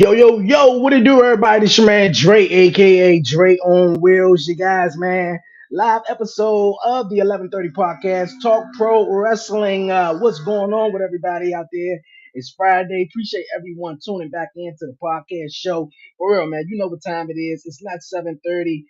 Yo, what it do, everybody? This your man Dre, aka Dre on Wheels. You guys, man. Live episode of the 11:30 podcast, Talk Pro Wrestling. What's going on with everybody out there? It's Friday. Appreciate everyone tuning back into the podcast show. For real, man. You know what time it is. It's not 7:30.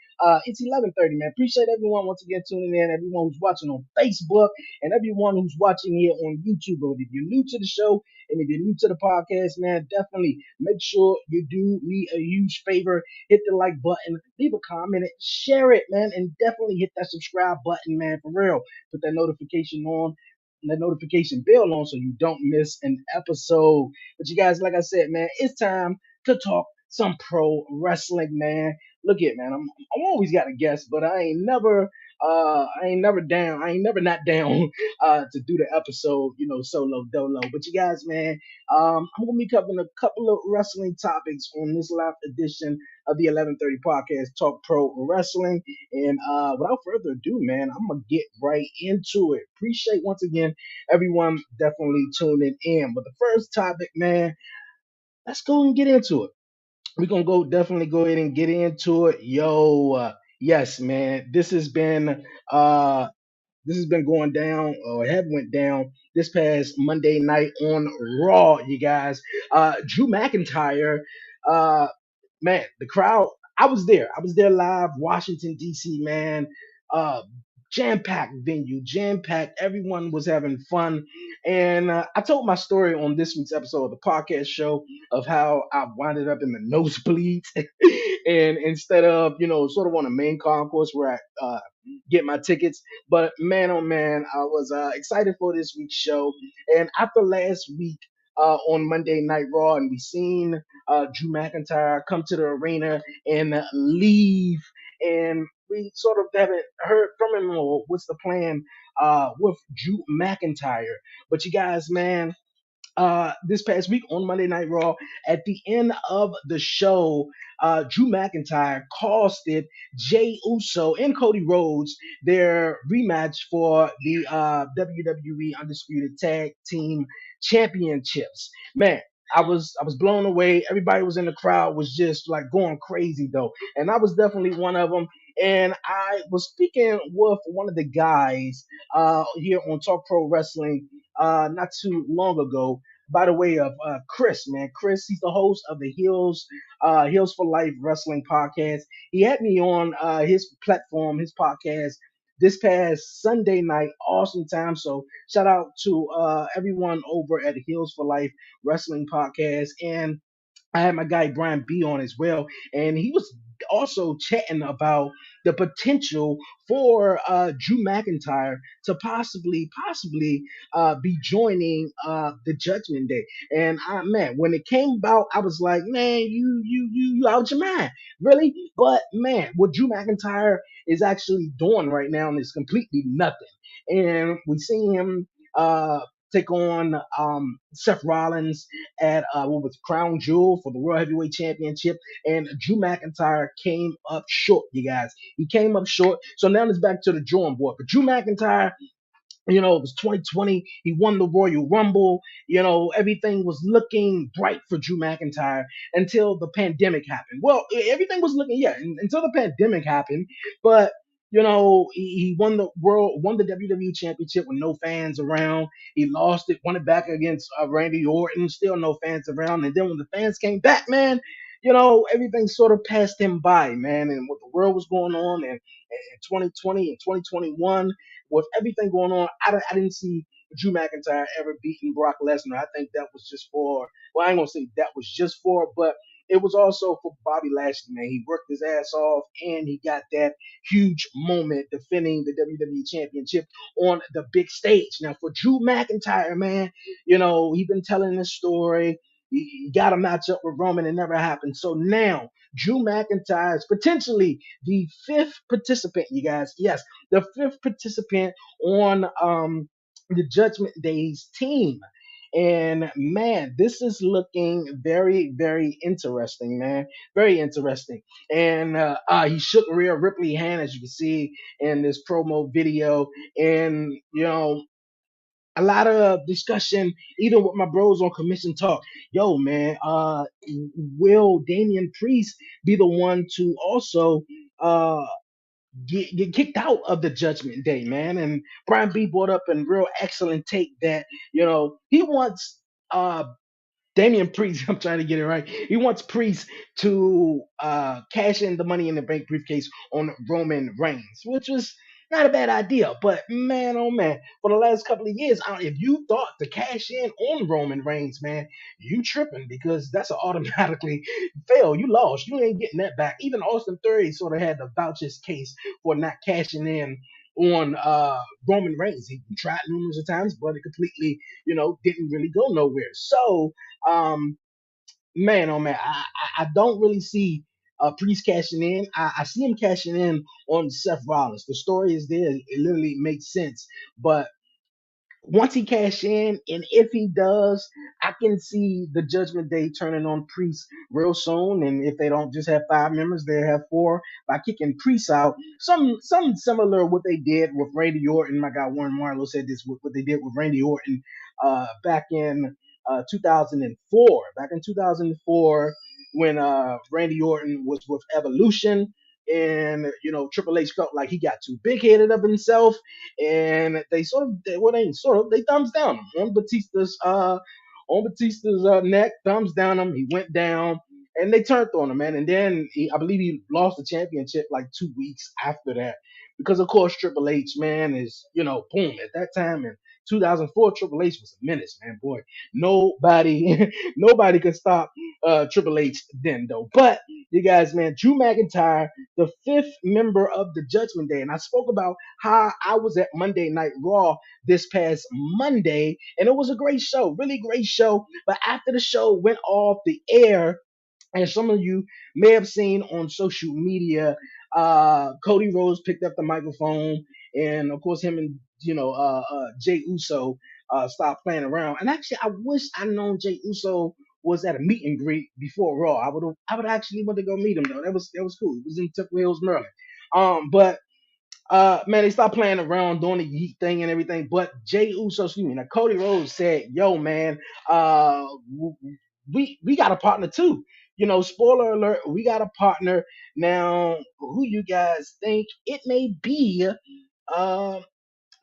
It's 11:30, man. Appreciate everyone once again tuning in. Everyone who's watching on Facebook and everyone who's watching here on YouTube. But if you're new to the show, and if you're new to the podcast, man, definitely make sure you do me a huge favor. Hit the like button, leave a comment, share it, man, and definitely hit that subscribe button, man, for real. Put that notification on, that notification bell on so you don't miss an episode. But you guys, like I said, man, it's time to talk some pro wrestling, man. Look it, man. I'm always got a guest, but I ain't never not down to do the episode, solo dolo. But you guys, man, I'm gonna be covering a couple of wrestling topics on this live edition of the 11:30 podcast, Talk Pro Wrestling. And without further ado, man, I'm gonna get right into it. Appreciate once again everyone definitely tuning in. But the first topic, man, let's go and get into it. We're gonna go definitely go ahead and get into it. Yes, man, uh this has been going down or have went down this past Monday night on Raw, you guys. Drew McIntyre, uh, man, the crowd. I was there. I was there live, Washington D.C. Man, uh, jam-packed venue, jam-packed. Everyone was having fun, and I told my story on this week's episode of the podcast show of how I winded up in the nosebleeds, and instead of sort of on the main concourse where I get my tickets. But man, oh man, I was excited for this week's show. And after last week on Monday Night Raw, and we seen Drew McIntyre come to the arena and leave, and we sort of haven't heard from him or what's the plan with Drew McIntyre. But you guys, man, this past week on Monday Night Raw. At the end of the show, Drew McIntyre costed Jay Uso and Cody Rhodes their rematch for the WWE Undisputed Tag Team Championships. Man. I was blown away. Everybody was in the crowd was just like going crazy though, and I was definitely one of them. And I was speaking with one of the guys here on Talk Pro Wrestling not too long ago by the way of Chris, man. Chris, he's the host of the Heels for Life Wrestling podcast. He had me on his platform, his podcast, this past Sunday night. Awesome time. So shout out to everyone over at the Heels for Life Wrestling podcast. And I had my guy Brian B on as well, and he was also chatting about the potential for Drew McIntyre to possibly be joining the Judgment Day. And man, when it came about, I was like, man, you out your mind, really? But man, what Drew McIntyre is actually doing right now is completely nothing. And we see him take on Seth Rollins at what was Crown Jewel for the World Heavyweight Championship, and Drew McIntyre came up short. You guys, he came up short. So now it's back to the drawing board. But Drew McIntyre, it was 2020. He won the Royal Rumble. Everything was looking bright for Drew McIntyre until the pandemic happened. Well, everything was looking, yeah, until the pandemic happened. But he won the WWE Championship with no fans around. He lost it, won it back against Randy Orton, still no fans around. And then when the fans came back, man, everything sort of passed him by, man. And what the world was going on, and 2020 and 2021 with everything going on, I didn't see Drew McIntyre ever beating Brock Lesnar. I think that was just for, well, I ain't gonna say that was just for, but it was also for Bobby Lashley, man. He worked his ass off and he got that huge moment defending the WWE Championship on the big stage. Now, for Drew McIntyre, man, he been telling this story. He got a matchup with Roman, it never happened. So now, Drew McIntyre is potentially the fifth participant, you guys. Yes, the fifth participant on the Judgment Day's team. And man, this is looking very, very interesting, man. Very interesting. And he shook Rhea Ripley's hand, as you can see in this promo video. And a lot of discussion, even with my bros on commission talk. Yo, man, will Damian Priest be the one to also uh get kicked out of the Judgment Day, man? And Brian B brought up a real excellent take that he wants uh Damian Priest, I'm trying to get it right. He wants Priest to cash in the Money in the Bank briefcase on Roman Reigns, which was not a bad idea. But man, oh man, for the last couple of years, if you thought to cash in on Roman Reigns, man, you tripping, because that's an automatically fail. You lost. You ain't getting that back. Even Austin Theory sort of had to vouch his case for not cashing in on Roman Reigns. He tried numerous of times, but it completely, didn't really go nowhere. So um, man, oh man, I don't really see Priest cashing in. I see him cashing in on Seth Rollins. The story is there; it literally makes sense. But once he cash in, and if he does, I can see the Judgment Day turning on Priest real soon. And if they don't just have 5 members, they have four by kicking Priest out. Some similar what they did with Randy Orton. My guy Warren Marlowe said this, what they did with Randy Orton back in 2004. Back in 2004, when Randy Orton was with Evolution. And Triple H felt like he got too big headed of himself, and they sort of well, they sort of they thumbs down him on Batista's neck, thumbs down him. He went down, and they turned on him, man. And then I believe he lost the championship like 2 weeks after that, because of course Triple H, man, is boom at that time in 2004. Triple H was a menace, man. Boy, nobody nobody could stop Triple H then though. But you guys, man, Drew McIntyre, the fifth member of the Judgment Day, and I spoke about how I was at Monday Night Raw this past Monday, and it was a great show, really great show. But after the show went off the air, and some of you may have seen on social media, Cody Rhodes picked up the microphone, and of course him and Jay Uso stopped playing around. And actually, I wish I known Jay Uso was at a meet and greet before Raw. I would actually want to go meet him though. That was cool. It was in Tuck Hills, Maryland. But man, they stopped playing around doing the yeet thing and everything. But Jay Uso, excuse me, now Cody Rhodes said, "Yo, man, we got a partner too. Spoiler alert, we got a partner now. Who you guys think it may be? Uh,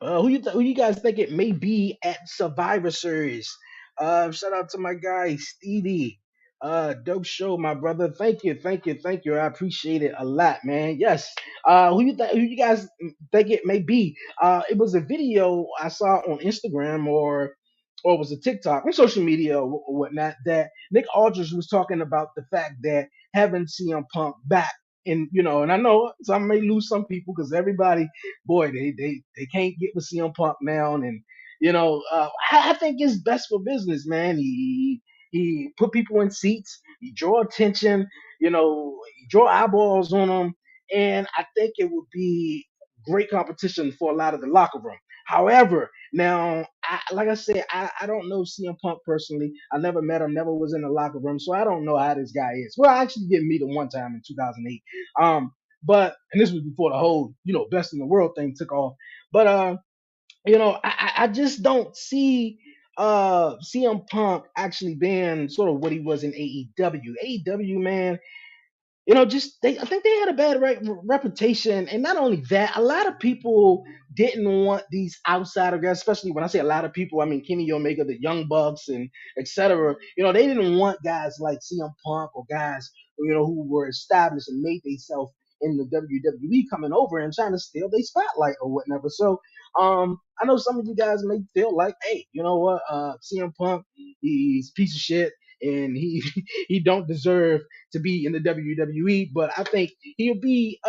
who you guys think it may be at Survivor Series? Shout out to my guy Stevie. Dope show, my brother. Thank you, thank you, thank you. I appreciate it a lot, man. Yes. Who you guys think it may be? It was a video I saw on Instagram, or it was a TikTok on social media, or whatnot, that Nick Aldridge was talking about the fact that having CM Punk back. And I know some may lose some people, because everybody, boy, they can't get with CM Punk now, and I think it's best for business, man. He put people in seats, he draw attention, he draw eyeballs on them, and I think it would be great competition for a lot of the locker room. However, now, like I said, I don't know CM Punk personally. I never met him, never was in the locker room, so I don't know how this guy is. Well, I actually did meet him one time in 2008. And this was before the whole, best in the world thing took off. But I just don't see CM Punk actually being sort of what he was in AEW. AEW, man, just I think they had a bad reputation, and not only that, a lot of people didn't want these outsider guys. Especially when I say a lot of people, I mean Kenny Omega, the Young Bucks, and etc. They didn't want guys like CM Punk, or guys who were established and made themselves in the WWE coming over and trying to steal their spotlight or whatever. So I know some of you guys may feel like, hey, you know what, CM Punk, he's a piece of shit, and he he don't deserve to be in the WWE, but I think he'll be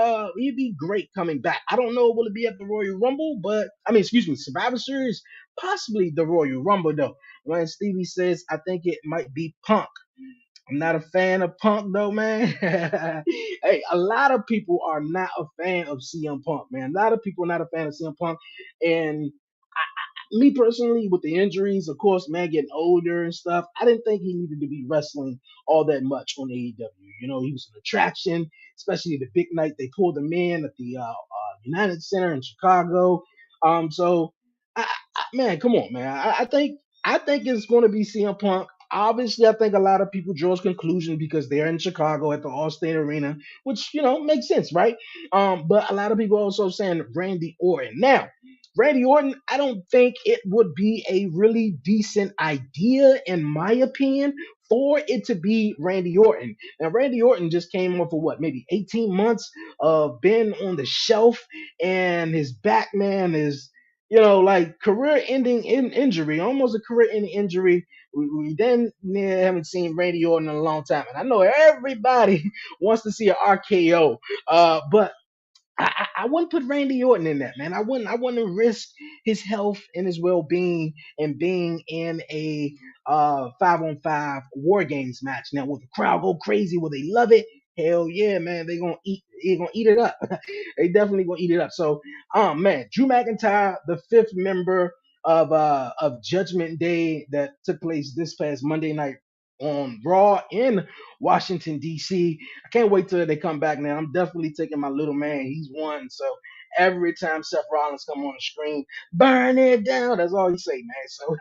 great coming back. I don't know, will it be at the Royal Rumble, but I mean, excuse me, Survivor Series, possibly the Royal Rumble though. When Stevie says, I think it might be Punk. I'm not a fan of Punk though, man. Hey, a lot of people are not a fan of CM Punk, man. A lot of people are not a fan of CM Punk, and me personally, with the injuries, of course, man, getting older and stuff, I didn't think he needed to be wrestling all that much on AEW. He was an attraction, especially the big night they pulled him in at the United Center in Chicago. So man, come on, man. I think it's going to be CM Punk. Obviously, I think a lot of people draws conclusions because they're in Chicago at the Allstate Arena, which makes sense, right? But a lot of people also saying Randy Orton. Now, Randy Orton, I don't think it would be a really decent idea, in my opinion, for it to be Randy Orton. Now, Randy Orton just came off of what, maybe 18 months of being on the shelf, and his back, man, is like career-ending injury, almost a career-ending injury. We then haven't seen Randy Orton in a long time, and I know everybody wants to see an RKO, but I wouldn't put Randy Orton in that, man. I wouldn't risk his health and his well-being and being in a 5-on-5 War Games match. Now, will the crowd go crazy? Will they love it? Hell yeah, man. They're gonna eat it up. They definitely gonna eat it up. So, man, Drew McIntyre, the fifth member of Judgment Day that took place this past Monday night on Raw in Washington, D.C. I can't wait till they come back now. I'm definitely taking my little man. He's one. So every time Seth Rollins come on the screen, burn it down. That's all he say, man. So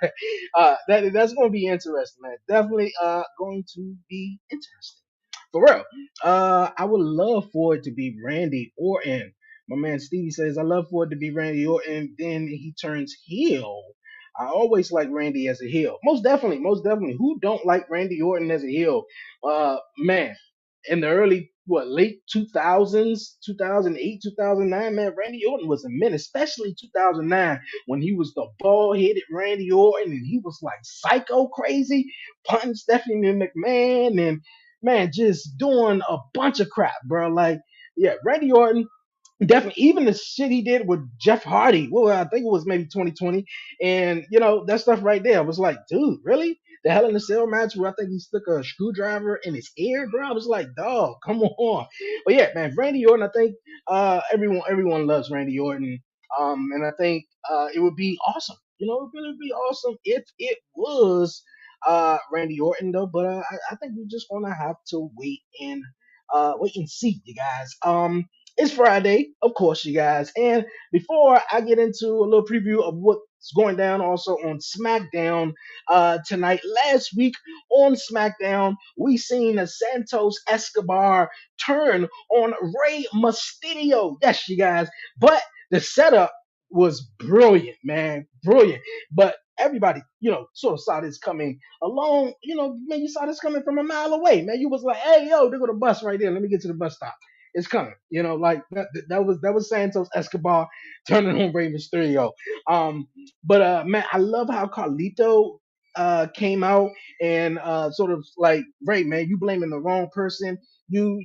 that's gonna be interesting, man. Definitely going to be interesting. For real. I would love for it to be Randy Orton. My man Stevie says, I love for it to be Randy Orton. Then he turns heel. I always like Randy as a heel. Most definitely, most definitely. Who don't like Randy Orton as a heel? Man, in the early late 2000s, 2008, 2009, man, Randy Orton was a man, especially 2009 when he was the bald-headed Randy Orton and he was like psycho crazy, punting Stephanie McMahon and man, just doing a bunch of crap, bro. Like, yeah, Randy Orton. Definitely, even the shit he did with Jeff Hardy. Well, I think it was maybe 2020, and that stuff right there was like, dude, really? The Hell in a Cell match where I think he stuck a screwdriver in his ear, bro. I was like, dog, come on. But yeah, man, Randy Orton. I think everyone loves Randy Orton, and I think it would be awesome. It would really be awesome if it was Randy Orton though. But I think we're just gonna have to wait and see, you guys. It's Friday, of course, you guys. And before I get into a little preview of what's going down also on SmackDown tonight, last week on SmackDown, we seen a Santos Escobar turn on Rey Mysterio. Yes, you guys. But the setup was brilliant, man. Brilliant. But everybody, sort of saw this coming along. Man, you saw this coming from a mile away, man. You was like, hey, yo, there go the bus right there. Let me get to the bus stop. It's coming. Like that was Santos Escobar turning on Rey Mysterio. But man, I love how Carlito came out and sort of like, Ray, man, you blaming the wrong person. You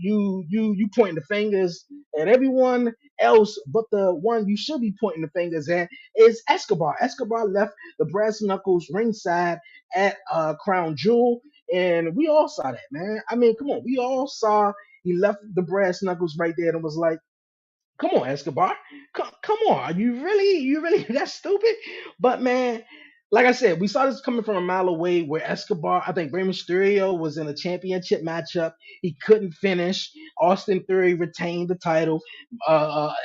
pointing the fingers at everyone else, but the one you should be pointing the fingers at is Escobar. Escobar left the brass knuckles ringside at Crown Jewel, and we all saw that, man. I mean, come on, we all saw he left the brass knuckles right there and was like, come on, Escobar. Come on. Are you really that stupid? But man, like I said, we saw this coming from a mile away where Escobar, I think Rey Mysterio was in a championship matchup. He couldn't finish. Austin Theory retained the title.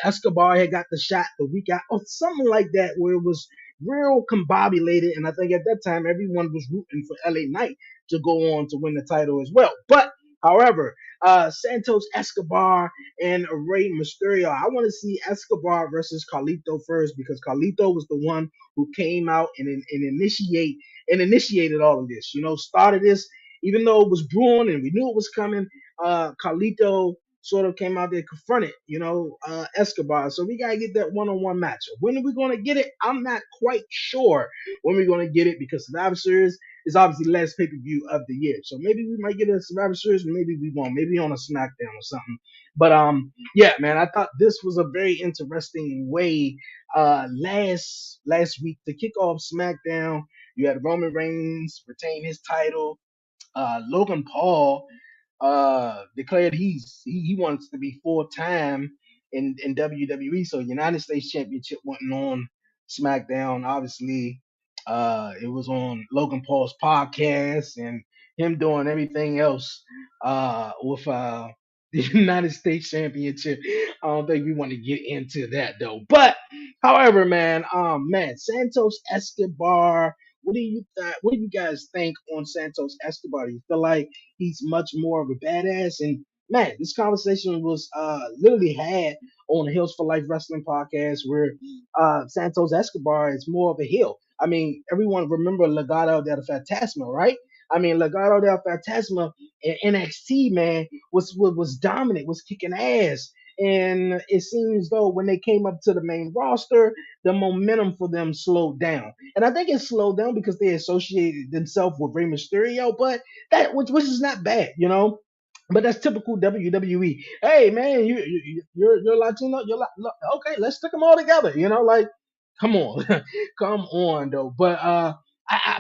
Escobar had got the shot the week out, or something like that, where it was real combobulated. And I think at that time, everyone was rooting for LA Knight to go on to win the title as well. But however, Santos Escobar and Rey Mysterio. I want to see Escobar versus Carlito first because Carlito was the one who came out and initiated all of this. Started this even though it was brewing and we knew it was coming. Carlito sort of came out there, confronted, Escobar. So we gotta get that one-on-one match. When are we gonna get it? I'm not quite sure when we're gonna get it because Survivor Series is obviously the last pay-per-view of the year. So maybe we might get a Survivor Series, maybe we won't. Maybe on a SmackDown or something. But yeah, man, I thought this was a very interesting way last week to kick off SmackDown. You had Roman Reigns retain his title. Logan Paul declared he wants to be full time in WWE. So United States Championship wasn't on SmackDown. Obviously, it was on Logan Paul's podcast and him doing everything else with the United States Championship. I don't think we want to get into that though. But However, man, Santos Escobar. What do you guys think on Santos Escobar? Do you feel like he's much more of a badass? And man, this conversation was literally had on the Hills for Life Wrestling podcast, where Santos Escobar is more of a heel. I mean, everyone remember Legado del Fantasma, right? I mean, Legado del Fantasma in NXT, man, was dominant, was kicking ass. And it seems though when they came up to the main roster, the momentum for them slowed down. And I think it slowed down because they associated themselves with Rey Mysterio, but which is not bad, you know. But that's typical WWE. Hey man, you're Latino. Okay. Let's stick them all together. You know, like come on, come on though. But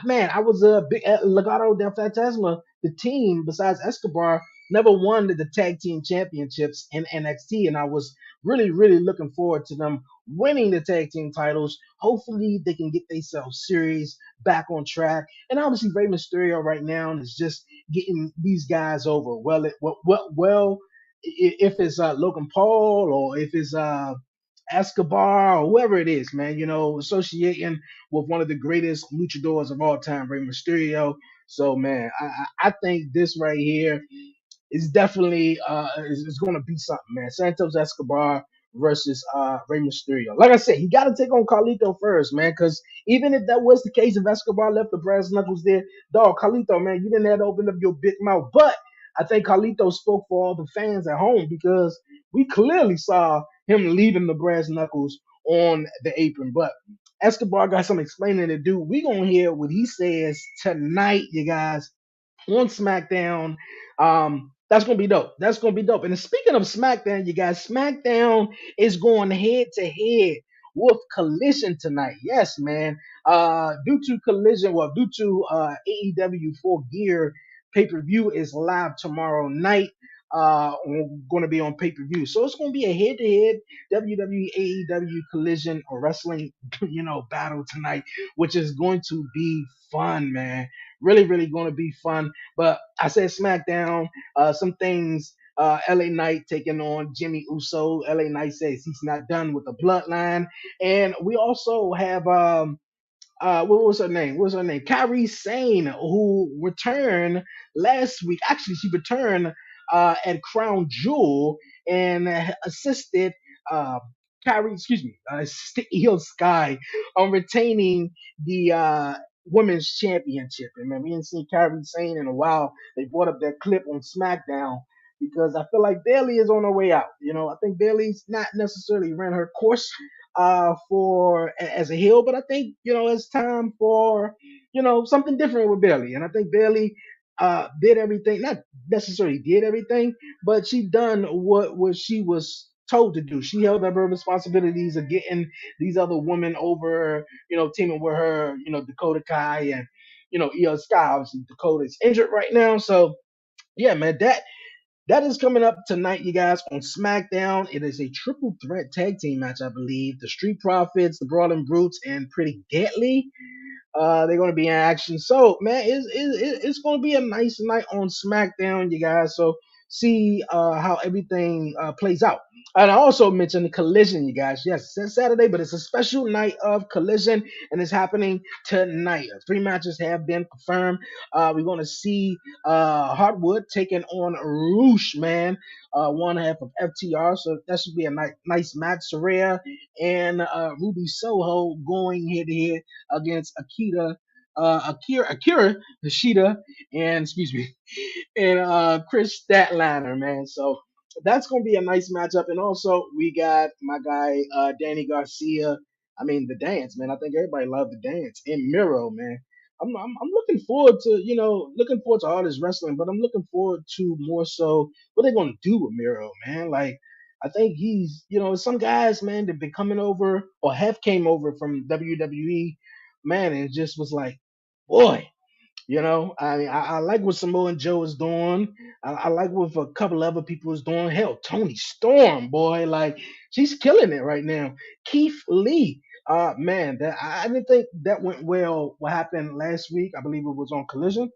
man, I was a big Legado del Fantasma. The team besides Escobar never won the tag team championships in NXT, and I was really looking forward to them winning the tag team titles. Hopefully, they can get themselves serious back on track. And obviously, Rey Mysterio right now is just getting these guys over. If it's Logan Paul or if it's Escobar or whoever it is, man, you know, associating with one of the greatest luchadors of all time, Rey Mysterio. So, man, I think this right here is definitely is going to be something, man. Santos Escobar versus Rey Mysterio. Like I said, he got to take on Carlito first, man. Because even if that was the case, if Escobar left the brass knuckles there, dog, Carlito, man, you didn't have to open up your big mouth. But I think Carlito spoke for all the fans at home because we clearly saw him leaving the brass knuckles on the apron. But Escobar got some explaining to do. We gonna hear what he says tonight, you guys, on SmackDown. That's gonna be dope. That's gonna be dope. And speaking of SmackDown, you guys, SmackDown is going head to head with Collision tonight. Yes, man. Due to AEW Full Gear pay per view is live tomorrow night. Going to be on pay per view, so it's going to be a head to head WWE AEW Collision or wrestling, battle tonight, which is going to be fun, man. Really going to be fun. But I said SmackDown, some things. LA Knight taking on Jimmy Uso. LA Knight says he's not done with the bloodline. And we also have what was her name? What was her name? Kyrie Sane, who returned last week. Actually, she returned at Crown Jewel and assisted uh, assisted Io Sky on retaining the women's championship. And man, we didn't see Kyrie Sane in a while. They brought up that clip on SmackDown because I feel like Bailey is on her way out. You know, I think Bailey's not necessarily ran her course for as a heel, but I think it's time for something different with Bailey, and I think Bailey did everything, not necessarily did everything, but she done what she was told to do. She held up her responsibilities of getting these other women over, teaming with her, Dakota Kai and Io Sky. Obviously, Dakota's injured right now, so yeah, man, that is coming up tonight, you guys, on SmackDown. It is a triple threat tag team match, I believe. The Street Profits, the Brawling Brutes, and Pretty Deadly. They're going to be in action. So, man, it's going to be a nice night on SmackDown, you guys. So, see how everything plays out. And I also mentioned the Collision, you guys. Yes, it's Saturday, but it's a special night of Collision, and it's happening tonight. Three matches have been confirmed. We're going to see Hardwood taking on Roosh, man, one half of FTR. So that should be a nice match. Soraya and Ruby Soho going head to head against Akira Nishida, and excuse me, and Chris Statlander, man. So that's gonna be a nice matchup. And also we got my guy Danny Garcia. I mean the dance, man. I think everybody loved the dance in Miro, man. I'm looking forward to looking forward to all this wrestling, but I'm looking forward to more so what they're gonna do with Miro, man. Like I think he's some guys, man, that been coming over or have came over from WWE, man, and it just was like, boy, I like what Samoa Joe is doing. I like what a couple other people is doing. Hell, Tony Storm, boy, like she's killing it right now. Keith Lee, man, that I didn't think that went well. What happened last week? I believe it was on Collision.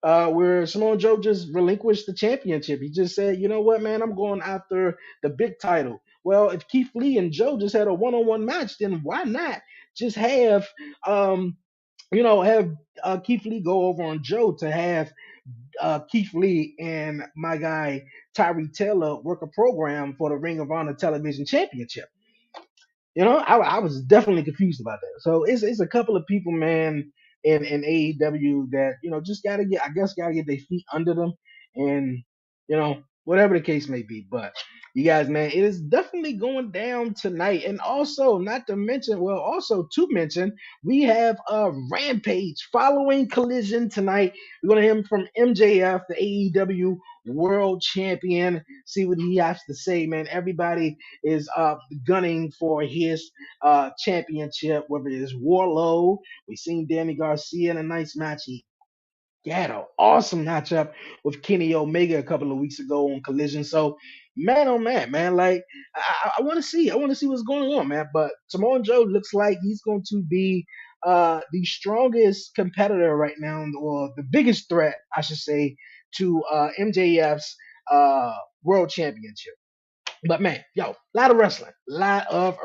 where Samoa Joe just relinquished the championship. He just said, you know what, man, I'm going after the big title. Well, if Keith Lee and Joe just had a one-on-one match, then why not just have um have Keith Lee go over on Joe to have Keith Lee and my guy Tyree Taylor work a program for the Ring of Honor Television Championship. I was definitely confused about that. So it's a couple of people, man, in AEW that just gotta get, I guess, gotta get their feet under them, and whatever the case may be. But you guys, man, it is definitely going down tonight, and also not to mention, well, also to mention, we have a Rampage following Collision tonight. We're gonna hear from MJF, the AEW World Champion. See what he has to say, man. Everybody is gunning for his championship, whether it's Warlow. We seen Danny Garcia in a nice match. He had an awesome matchup with Kenny Omega a couple of weeks ago on Collision. So, man, oh man, man, like I want to see, what's going on, man. But Samoa Joe looks like he's going to be the strongest competitor right now, or the biggest threat, I should say, to MJF's World Championship. But man, yo, lot of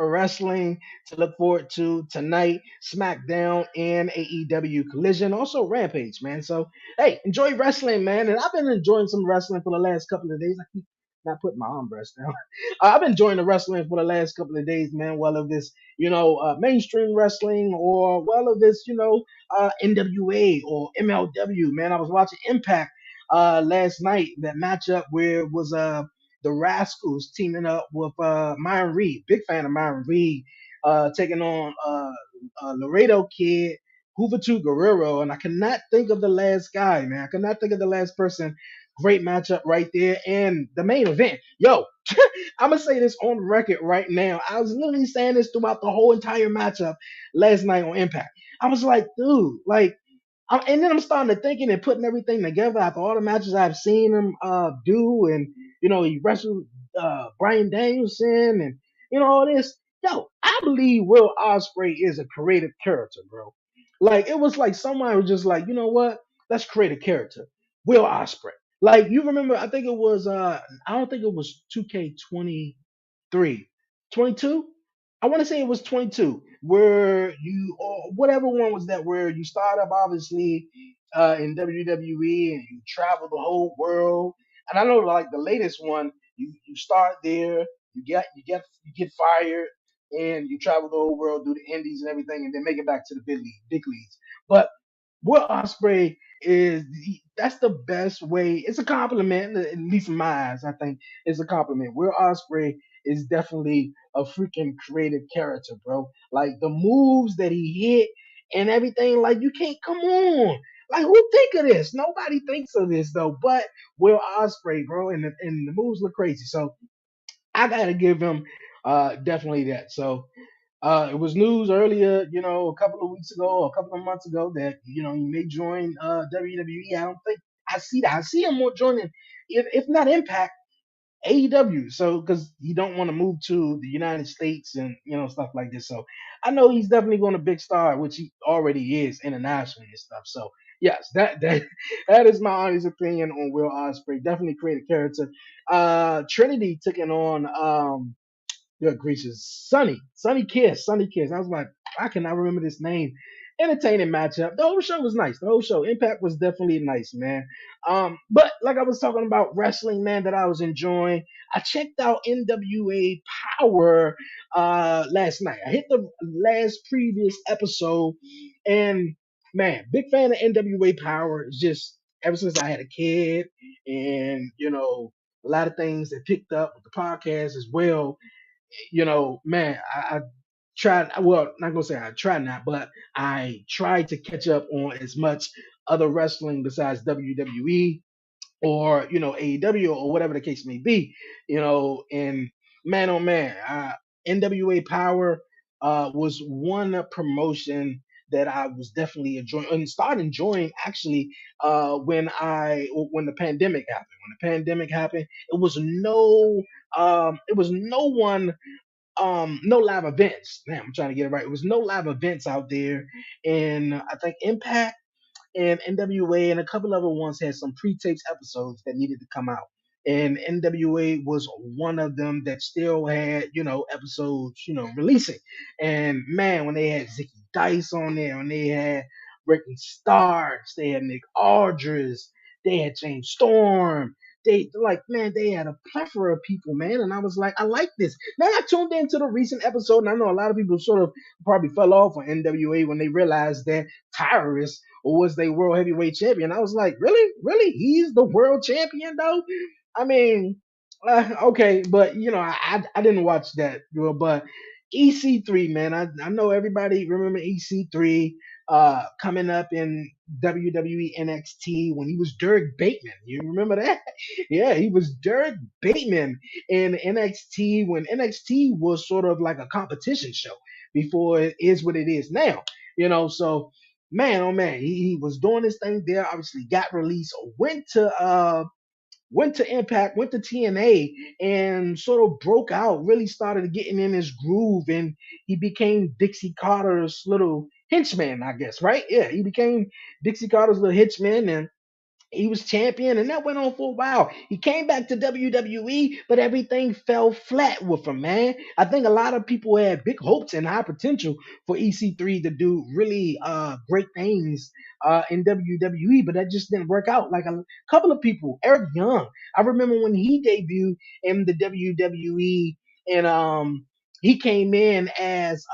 wrestling to look forward to tonight. SmackDown and AEW Collision, also Rampage, man. So hey, enjoy wrestling, man. And I've been enjoying some wrestling for the last couple of days. I keep not putting my arm rest down. I've been enjoying the wrestling for the last couple of days, man. Whether it's mainstream wrestling, or whether it's NWA or MLW, man. I was watching Impact last night. That matchup where it was the Rascals teaming up with Myron Reed. Big fan of Myron Reed, taking on Laredo Kid, Juventud Guerrero, and I cannot think of the last guy, man. I cannot think of the last person. Great matchup right there. And the main event. Yo, I'm going to say this on record right now. I was literally saying this throughout the whole entire matchup last night on Impact. I was like, dude, like, and then I'm starting to thinking and putting everything together after all the matches I've seen him do, and he wrestled Brian Danielson, and all this. Yo, I believe Will Ospreay is a creative character, bro. Like it was like someone was just like, you know what? Let's create a character, Will Ospreay. Like you remember, I think it was I don't think it was 2K23, 22. I want to say it was 22, where you, or whatever one was that, where you start up obviously in WWE and you travel the whole world. And I know like the latest one, you start there, you get fired, and you travel the whole world, do the indies and everything, and then make it back to the big leagues. But Will Osprey that's the best way. It's a compliment, at least in my eyes. I think it's a compliment. Will Osprey is definitely a freaking creative character, bro. Like the moves that he hit and everything. Like you can't come on. Like who think of this? Nobody thinks of this though. But Will Osprey, bro, and the moves look crazy. So I gotta give him definitely that. So it was news earlier, a couple of weeks ago, or a couple of months ago, that he may join WWE. I don't think I see that. I see him more joining, if not Impact, AEW. So because he don't want to move to the United States and stuff like this. So I know he's definitely going to big star, which he already is internationally and stuff. So yes, that that is my honest opinion on Will Ospreay. Definitely create a character. Trinity taking on good gracious, Sunny Kiss. I was like, I cannot remember this name. Entertaining matchup. The whole show was nice. The whole show, Impact was definitely nice, man. But like I was talking about wrestling, man, that I was enjoying. I checked out NWA Power last night. I hit the last previous episode, and man, big fan of NWA Power. It's just ever since I had a kid, and a lot of things that picked up with the podcast as well. Man, I tried. Well, not gonna say I tried not, but I tried to catch up on as much other wrestling besides WWE, or AEW, or whatever the case may be. And man, oh man, NWA Power was one promotion that I was definitely enjoying and started enjoying actually when the pandemic happened. When the pandemic happened, it was no one no live events. Damn, I'm trying to get it right. It was no live events out there, and I think Impact. and NWA and a couple other ones had some pre-taped episodes that needed to come out. And NWA was one of them that still had, episodes, releasing. And man, when they had Zicky Dice on there, when they had Ricky Starks, they had Nick Aldris, they had James Storm. They like, man, they had a plethora of people, man. And I was like, I like this. Now I tuned into the recent episode, and I know a lot of people sort of probably fell off on NWA when they realized that Tyrus was their world heavyweight champion. I was like, really? Really? He's the world champion, though? I mean, okay, but I didn't watch that, but EC3, man, I know everybody remember EC3 coming up in WWE NXT when he was Dirk Bateman. You remember that? Yeah, he was Dirk Bateman in NXT when NXT was sort of like a competition show before it is what it is now. So man, oh man, he was doing this thing there. Obviously, got released, went to Impact, went to TNA, and sort of broke out, really started getting in his groove, and he became Dixie Carter's little henchman, I guess, right? Yeah, he became Dixie Carter's little henchman, and he was champion, and that went on for a while. He came back to WWE, but everything fell flat with him, man. I think a lot of people had big hopes and high potential for EC3 to do really great things in WWE, but that just didn't work out. Like a couple of people, Eric Young, I remember when he debuted in the WWE, and he came in as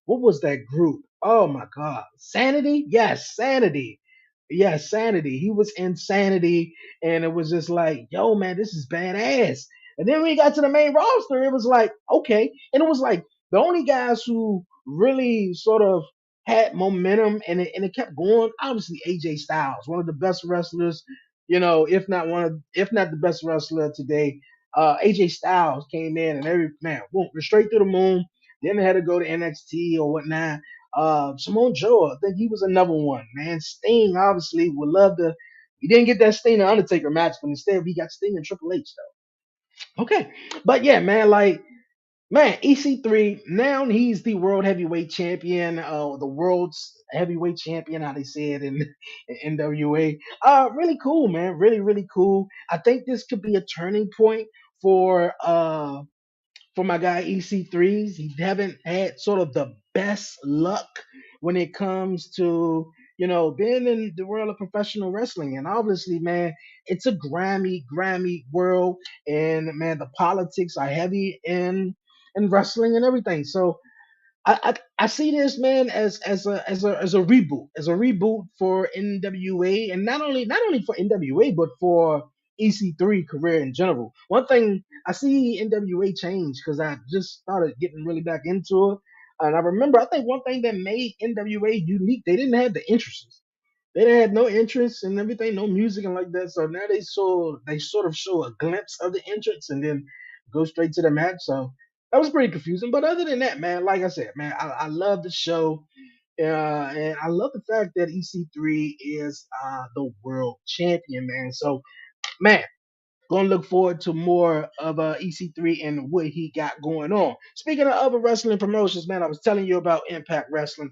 what was that group? Oh my God, Sanity? Yes, Sanity. Yeah, Sanity. He was Insanity, and it was just like, yo, man, this is badass. And then when we got to the main roster, it was like, okay. And it was like the only guys who really sort of had momentum and it kept going, obviously AJ Styles, one of the best wrestlers, if not the best wrestler today. AJ Styles came in and every man went straight to the moon. Then they had to go to NXT or whatnot. Samoa Joe, I think he was another one, man. Sting obviously would love to. He didn't get that Sting and Undertaker match, but instead we got Sting and Triple H though. Okay, but yeah, man, like man, EC3 now he's the world heavyweight champion, the world's heavyweight champion, how they say it in NWA. Really cool, man. Really, really cool. I think this could be a turning point for my guy EC3s. He haven't had sort of the best luck when it comes to being in the world of professional wrestling. And obviously, man, it's a grimy world, and man, the politics are heavy in wrestling and everything. So I see this, man, as a reboot for NWA, and not only for NWA but for EC3 career in general. One thing I see NWA change because I just started getting really back into it, and I remember I think one thing that made NWA unique, they didn't have the entrances. They had no entrance and everything, no music and like that. So now they sort of show a glimpse of the entrance and then go straight to the match. So that was pretty confusing. But other than that, man, like I said, man, I love the show. And I love the fact that EC3 is the world champion, man. So, man, gonna look forward to more of EC3 and what he got going on. Speaking of other wrestling promotions, man, I was telling you about Impact Wrestling.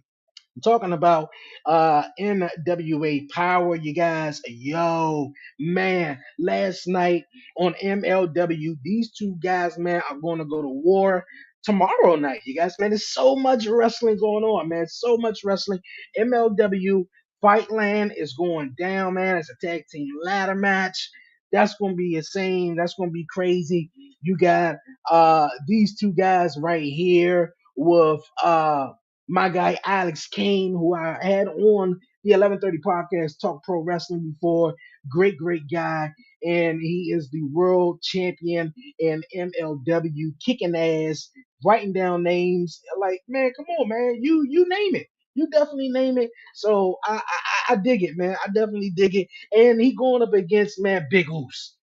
I'm talking about NWA Power, you guys. Yo, man, last night on MLW, these two guys, man, are going to go to war tomorrow night, you guys. Man, there's so much wrestling going on, man. So much wrestling. MLW Fightland is going down, man. It's a tag team ladder match. That's going to be insane. That's going to be crazy. You got these two guys right here with my guy Alex Kane, who I had on the 11:30 podcast, Talk Pro Wrestling before. Great guy, and he is the world champion in MLW, kicking ass, writing down names. Like, man, come on, man, you name it. You definitely name it. So I dig it, man. I definitely dig it. And he going up against man Big Oos.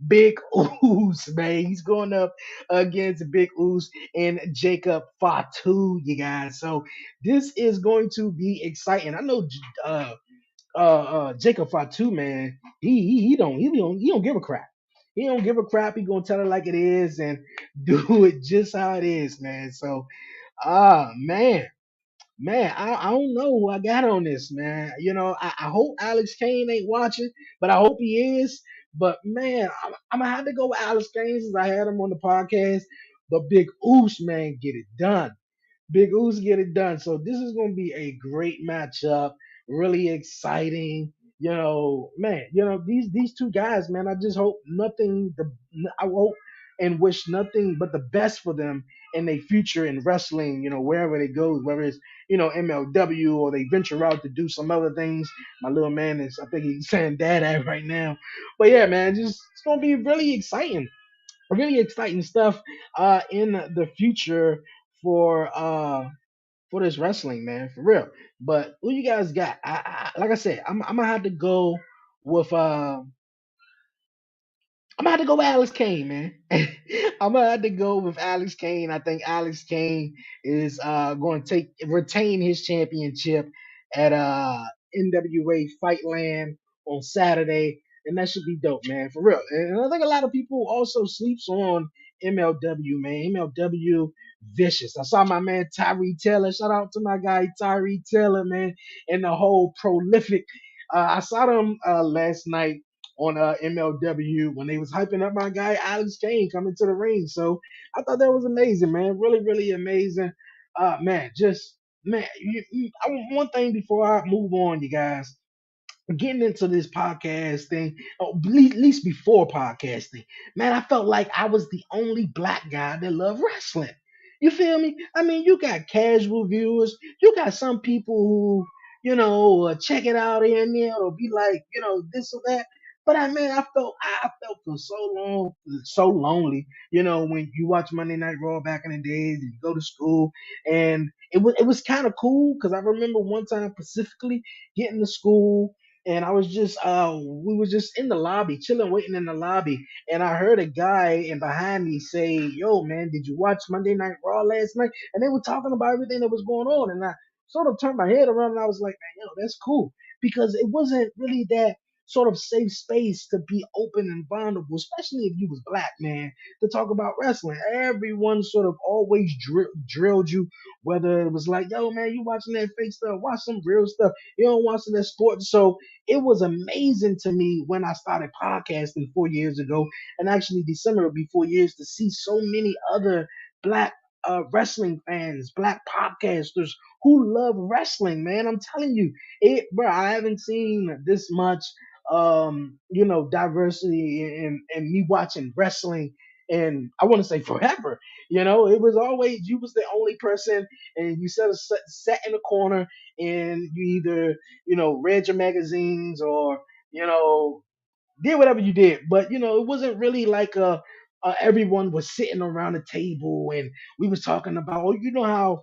Big Oos, man. He's going up against Big Oos and Jacob Fatu, you guys. So this is going to be exciting. I know Jacob Fatu, man. He don't give a crap. He don't give a crap. He gonna tell it like it is and do it just how it is, man. So man. Man, I don't know who I got on this, man. I hope Alex Kane ain't watching, but I hope he is. But man, I'm gonna have to go with Alex Kane since I had him on the podcast. But Big Oos, man, get it done. Big U's get it done. So this is going to be a great matchup. Really exciting. Man. These two guys, man. I just hope nothing. I hope and wish nothing but the best for them in their future in wrestling. Wherever they go, whether it's MLW or they venture out to do some other things. My little man is, I think he's saying dad at right now. But yeah, man, just it's going to be really exciting stuff in the future for this wrestling, man, for real. But who you guys got? Like I said, I'm gonna have to go with I'm gonna have to go with Alex Kane, man. I'm gonna have to go with Alex Kane. I think Alex Kane is going to retain his championship at NWA Fightland on Saturday, and that should be dope, man, for real. And I think a lot of people also sleeps on MLW, man. MLW vicious. I saw my man Tyree Taylor. Shout out to my guy Tyree Taylor, man, and the whole prolific. I saw them last night on MLW when they was hyping up my guy Alex Kane coming to the ring. So I thought that was amazing, man. Really, really amazing. Man, just man. One thing before I move on, you guys, getting into this podcast thing, at least before podcasting, man, I felt like I was the only black guy that loved wrestling. You feel me? I mean, you got casual viewers, you got some people who, check it out here and there, or be like, this or that. But I felt for so long, so lonely. When you watch Monday Night Raw back in the days, and you go to school, and it was kind of cool because I remember one time specifically getting to school and I was just we were just in the lobby, chilling, waiting in the lobby, and I heard a guy in behind me say, "Yo, man, did you watch Monday Night Raw last night?" And they were talking about everything that was going on, and I sort of turned my head around and I was like, "Man, yo, that's cool," because it wasn't really that sort of safe space to be open and vulnerable, especially if you was black, man, to talk about wrestling. Everyone sort of always drilled you, whether it was like, "Yo, man, you watching that fake stuff? Watch some real stuff. You don't watch that sports." So it was amazing to me when I started podcasting 4 years ago, and actually December will be 4 years to see so many other black wrestling fans, black podcasters who love wrestling. Man, I'm telling you, bro. I haven't seen this much, diversity in me watching wrestling. And I want to say forever, it was always you was the only person, and you sat in the corner, and you either read your magazines or, you know, did whatever you did. But, it wasn't really like everyone was sitting around the table and we was talking about, oh, you know how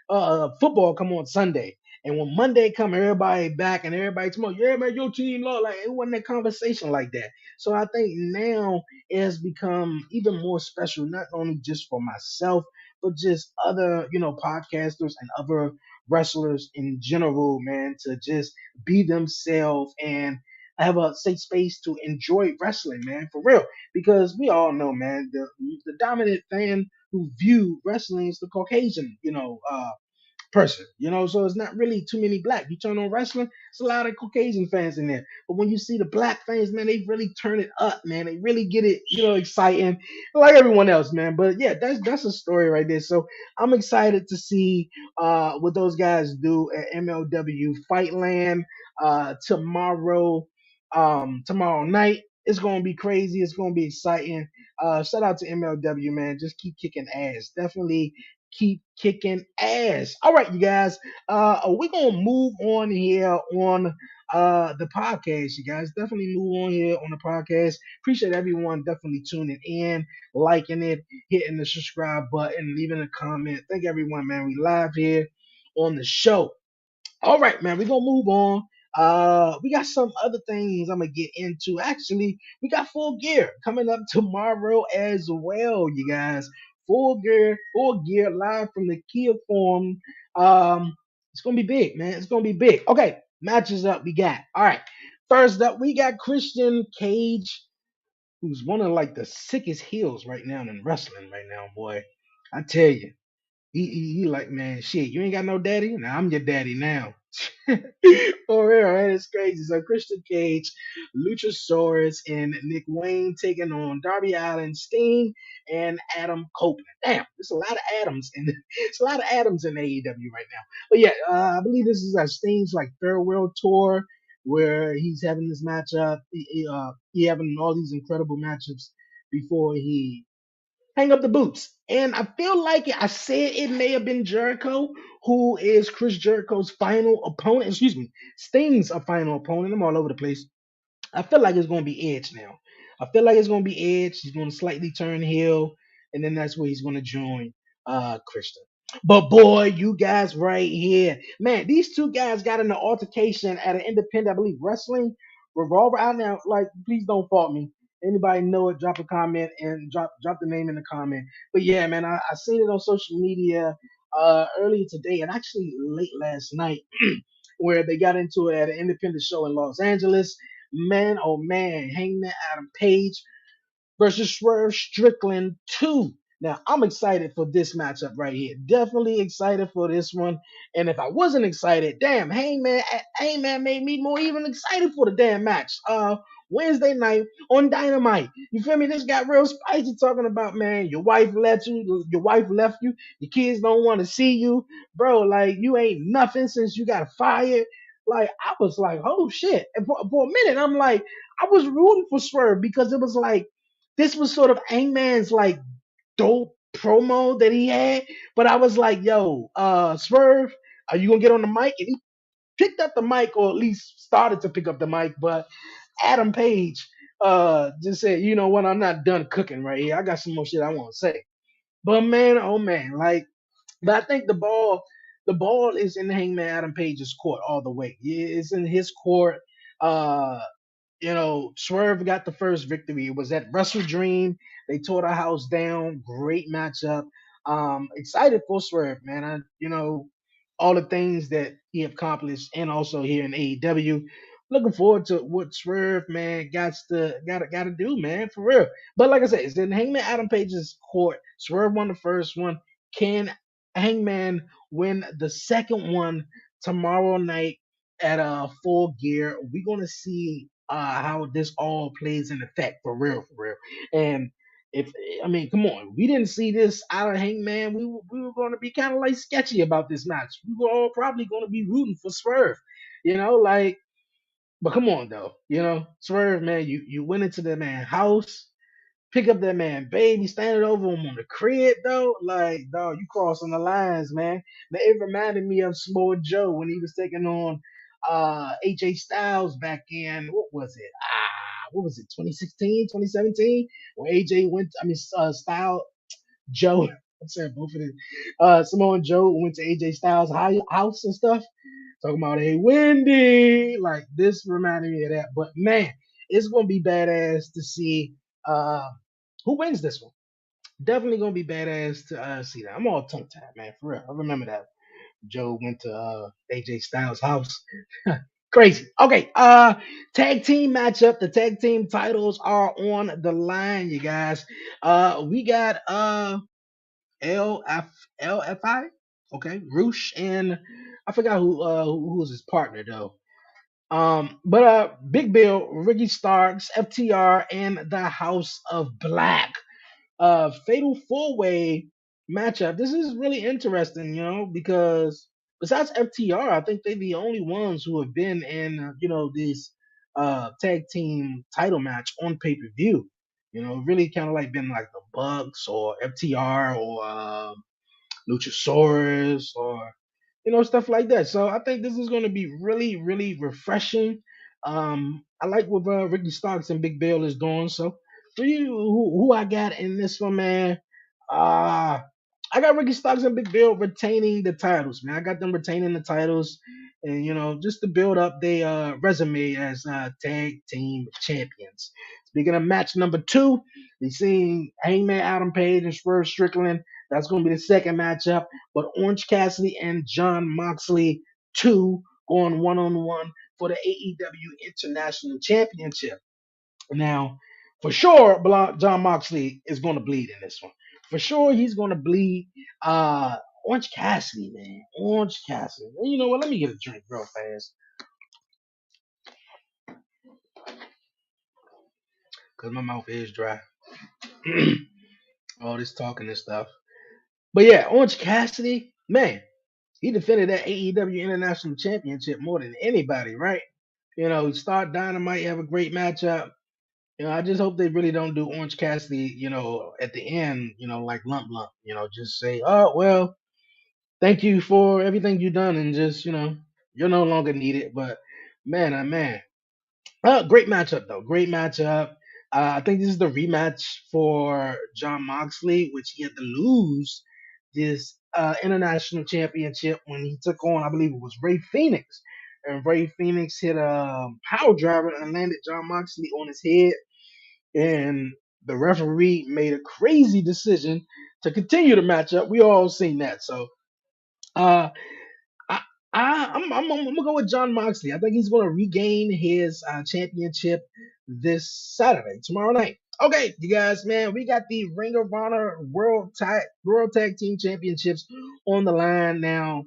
uh, football come on Sunday. And when Monday come, everybody back and everybody tomorrow, yeah, man, your team lost. Like it wasn't a conversation like that. So I think now it has become even more special, not only just for myself, but just other, podcasters and other wrestlers in general, man, to just be themselves and have a safe space to enjoy wrestling, man, for real. Because we all know, man, the dominant fan who view wrestling as the Caucasian, person, so it's not really too many black. You turn on wrestling, it's a lot of Caucasian fans in there. But when you see the black fans, man, they really turn it up, man. They really get it, exciting, like everyone else, man. But yeah, that's a story right there. So I'm excited to see what those guys do at MLW Fightland tomorrow night. It's gonna be crazy. It's gonna be exciting. Shout out to MLW, man. Just keep kicking ass. Definitely keep kicking ass. All right, you guys. We're gonna move on here on the podcast, you guys. Definitely move on here on the podcast. Appreciate everyone definitely tuning in, liking it, hitting the subscribe button, leaving a comment. Thank everyone, man. We live here on the show. All right, man, we're gonna move on. We got some other things I'm gonna get into. Actually, we got Full Gear coming up tomorrow as well, you guys. Full Gear, live from the Kia Forum. It's gonna be big, man. It's gonna be big. Okay, matches up. We got all right. First up, we got Christian Cage, who's one of like the sickest heels right now in wrestling right now, boy. I tell you. He like, man, shit, you ain't got no daddy? Now I'm your daddy now. For real, man, it's crazy. So Christian Cage, Luchasaurus, and Nick Wayne taking on Darby Allin, Sting, and Adam Copeland. Damn, there's a lot of Adams in it's a lot of Adams in AEW right now. But yeah, I believe this is Sting's like third world tour where he's having this matchup. He having all these incredible matchups before he hang up the boots. And I feel like I said it may have been Jericho, who is Chris Jericho's final opponent. Excuse me, Sting's a final opponent. I'm all over the place. I feel like it's going to be Edge now. I feel like it's going to be Edge. He's going to slightly turn heel, and then that's where he's going to join Christian. But boy, you guys right here, man, these two guys got in an altercation at an independent, I believe, wrestling revolver out now. Like, please don't fault me. Anybody know it? Drop a comment and drop the name in the comment. But yeah, man, I seen it on social media earlier today and actually late last night, where they got into it at an independent show in Los Angeles. Man, oh man, Hangman Adam Page versus Swerve Strickland 2. Now, I'm excited for this matchup right here. Definitely excited for this one. And if I wasn't excited, damn, Hangman made me more even excited for the damn match. Wednesday night on Dynamite. You feel me? This got real spicy talking about, man, your wife left you, your kids don't want to see you. Bro, like you ain't nothing since you got fired. Like I was like, oh shit. And for a minute, I'm like, I was rooting for Swerve because it was like this was sort of Hangman's like dope promo that he had. But I was like, yo, Swerve, are you gonna get on the mic? And he picked up the mic, or at least started to pick up the mic, but Adam Page just said, you know what, I'm not done cooking right here. I got some more shit I want to say. But man, oh man, like, but I think the ball is in Hangman Adam Page's court all the way. Yeah, it's in his court. Uh, Swerve got the first victory. It was at Wrestle Dream. They tore the house down. Great matchup. Excited for Swerve, man. All the things that he accomplished, and also here in AEW. Looking forward to what Swerve, man, got to do, man, for real. But like I said, it's in Hangman Adam Page's court. Swerve won the first one. Can Hangman win the second one tomorrow night at Full Gear? We're gonna see how this all plays in effect, for real. And if I mean, come on, we didn't see this out of Hangman. We were going to be kind of like sketchy about this match. We were all probably going to be rooting for Swerve, like. But come on, though, Swerve, man, you went into the man house, pick up that man baby, standing over him on the crib, though. Like, dog, you crossing the lines, man. Now, it reminded me of Samoa Joe when he was taking on AJ Styles back in, what was it? What was it, 2016, 2017? When AJ went, Styles, Joe, I'm saying both of them. Samoa Joe went to AJ Styles' house and stuff. Talking about, hey, Wendy. Like, this reminded me of that. But, man, it's going to be badass to see uh, who wins this one. Definitely going to be badass to see that. I'm all tongue tied, man, for real. I remember that. Joe went to AJ Styles' house. Crazy. Okay, tag team matchup. The tag team titles are on the line, you guys. We got LFI. Okay, Roosh, and I forgot who was his partner though. But Big Bill, Ricky Starks, FTR, and the House of Black. Fatal four way matchup. This is really interesting, because besides FTR, I think they're the only ones who have been in, this tag team title match on pay per view. Really kind of like been like the Bucks or FTR or Luchasaurus or stuff like that. So I think this is going to be really, really refreshing. I like what Ricky Starks and Big Bill is doing. So for you, who I got in this one, man? Uh I got Ricky Starks and Big Bill retaining the titles, man. I got them retaining the titles, and just to build up their resume as tag team champions. Speaking of match number two, we seen Hangman Adam Page and Swerve Strickland. That's going to be the second matchup. But Orange Cassidy and John Moxley, two, going one on one for the AEW International Championship. Now, for sure, John Moxley is going to bleed in this one. For sure, he's going to bleed. Orange Cassidy, man. Orange Cassidy. You know what? Let me get a drink real fast. Because my mouth is dry. All this talking and stuff. But yeah, Orange Cassidy, man, he defended that AEW International Championship more than anybody, right? You know, Start Dynamite have a great matchup. You know, I just hope they really don't do Orange Cassidy, at the end, like lump lump, just say, oh well, thank you for everything you've done, and just, you're no longer needed. But man, man, great matchup though. Great matchup. I think this is the rematch for John Moxley, which he had to lose this international championship when he took on, I believe it was Ray Phoenix, and Ray Phoenix hit a power driver and landed John Moxley on his head, and the referee made a crazy decision to continue the matchup. We all seen that, so. Uh, I, I'm gonna go with John Moxley. I think he's gonna regain his championship this Saturday, tomorrow night. Okay, you guys, man, we got the Ring of Honor World Tag Team Championships on the line now.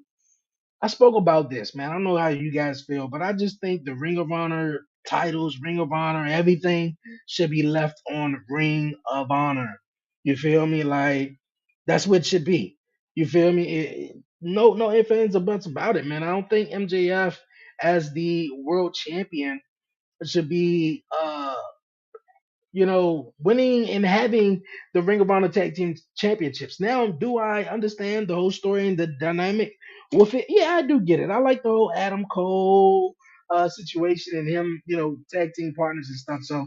I spoke about this, man. I don't know how you guys feel, but I just think the Ring of Honor titles, Ring of Honor, everything should be left on Ring of Honor. You feel me? Like that's what it should be. You feel me? No ifs, ands, or buts about it, man. I don't think MJF as the world champion should be winning and having the Ring of Honor Tag Team Championships. Now, do I understand the whole story and the dynamic with it? Yeah, I do get it. I like the whole Adam Cole situation and him, tag team partners and stuff. So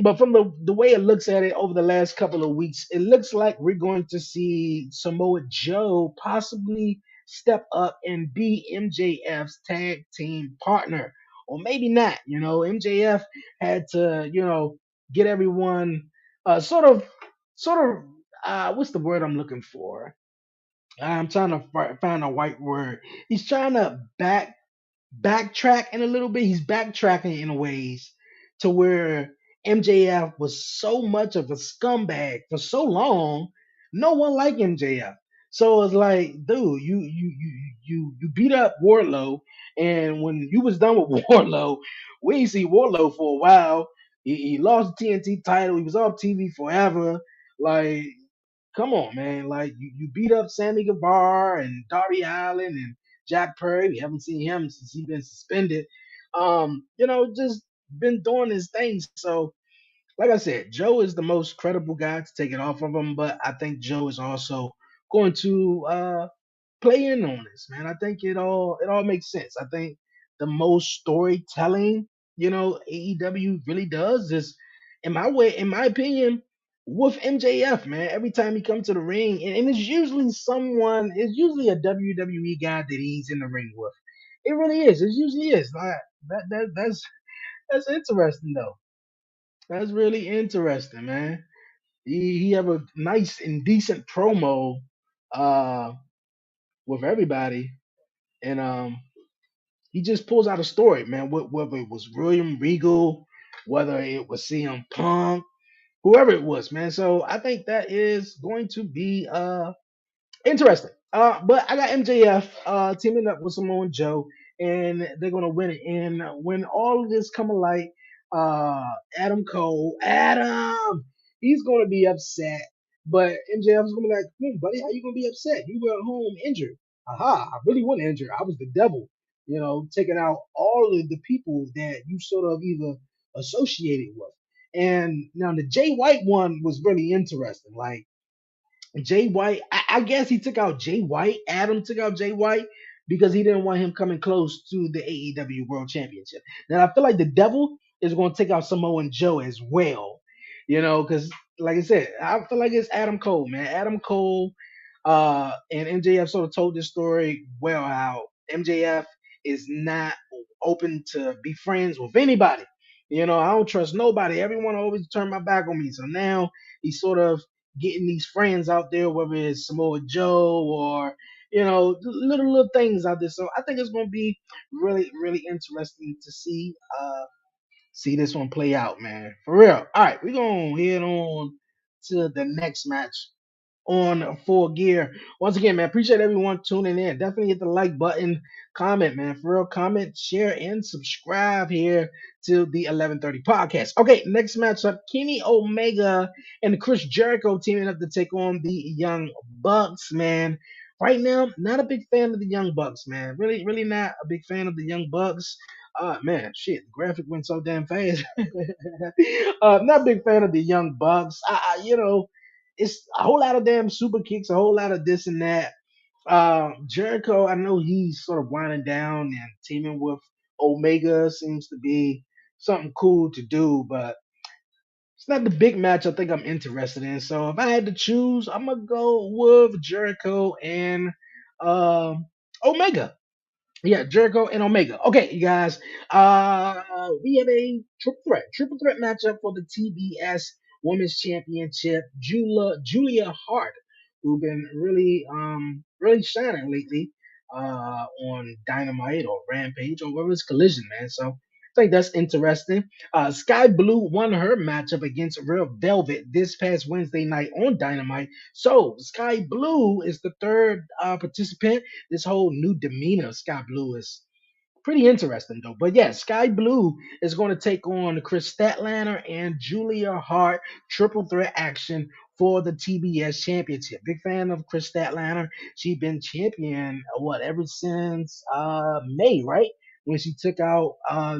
but from the way it looks at it over the last couple of weeks, it looks like we're going to see Samoa Joe possibly step up and be MJF's tag team partner. Or maybe not. MJF had to, get everyone sort of what's the word I'm looking for? I'm trying to find a white word. He's trying to backtrack in a little bit. He's backtracking in ways to where MJF was so much of a scumbag for so long. No one liked MJF. So it's like, dude, you beat up Warlow, and when you was done with Warlow, we ain't see Warlow for a while. He lost the TNT title. He was off TV forever. Like, come on, man. Like you beat up Sammy Guevara and Darby Allen and Jack Perry. We haven't seen him since he's been suspended. Just been doing his things. So, like I said, Joe is the most credible guy to take it off of him, but I think Joe is also going to play in on this, man. I think it all makes sense. I think the most storytelling, AEW really does is, in my opinion, with MJF, man. Every time he comes to the ring, and it's usually a WWE guy that he's in the ring with. It really is. It usually is. Like, that's interesting though. That's really interesting, man. He have a nice and decent promo uh with everybody, and he just pulls out a story, man. Whether it was William Regal, whether it was CM Punk, whoever it was, man. So I think that is going to be interesting. But I got MJF teaming up with Samoa Joe, and they're gonna win it. And when all of this come alight, uh, Adam, he's gonna be upset. But MJF's gonna be like, buddy, how you gonna be upset? You were at home injured. Aha, I really wasn't injured. I was the devil, taking out all of the people that you sort of either associated with. And now the Jay White one was really interesting. Like, Jay White, I guess he took out Jay White. Adam took out Jay White because he didn't want him coming close to the AEW World Championship. Now I feel like the devil is going to take out Samoa Joe as well, because like I said, I feel like it's Adam Cole, man. Adam Cole, and MJF sort of told this story well, how MJF is not open to be friends with anybody. I don't trust nobody. Everyone always turned my back on me. So now he's sort of getting these friends out there, whether it's Samoa Joe or little things out there. So I think it's going to be really really interesting to see this one play out, man. For real. All right, we're gonna head on to the next match. on Full Gear. Once again, man, appreciate everyone tuning in. Definitely hit the like button, comment, man. For real, comment, share, and subscribe here to the 11:30 podcast. Okay, next matchup, Kenny Omega and Chris Jericho teaming up to take on the Young Bucks, man. Right now, not a big fan of the Young Bucks, man. Really, really not a big fan of the Young Bucks. Man, shit, the graphic went so damn fast. Not a big fan of the Young Bucks. It's a whole lot of damn super kicks, a whole lot of this and that. Jericho, I know he's sort of winding down and teaming with Omega seems to be something cool to do, but it's not the big match I think I'm interested in. So if I had to choose, I'm gonna go with Jericho and Omega. Yeah, Jericho and Omega. Okay, you guys. We have a triple threat matchup for the TBS Women's Championship. Julia Hart, who've been really shining lately, on Dynamite or Rampage or whatever it's Collision, man. So I think that's interesting. Sky Blue won her matchup against Real Velvet this past Wednesday night on Dynamite. So Sky Blue is the third participant. This whole new demeanor of Sky Blue is pretty interesting though. But yeah, Sky Blue is going to take on Chris Statlander and Julia Hart, triple threat action for the TBS Championship. Big fan of Chris Statlander. She's been champion what ever since May, right? When she took out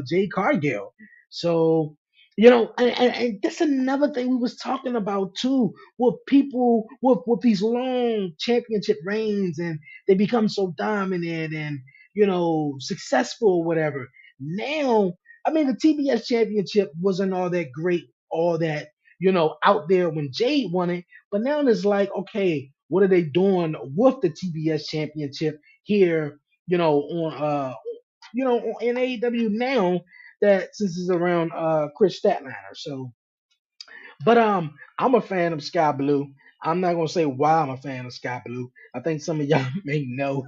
Jay Cargill. So and that's another thing we was talking about too, with people with these long championship reigns, and they become so dominant and successful or whatever. Now, I mean, the TBS championship wasn't all that great, all that, out there when Jade won it. But now it's like, okay, what are they doing with the TBS championship here, in AEW now that since it's around Chris Statlander. So but I'm a fan of Sky Blue. I'm not gonna say why I'm a fan of Sky Blue. I think some of y'all may know.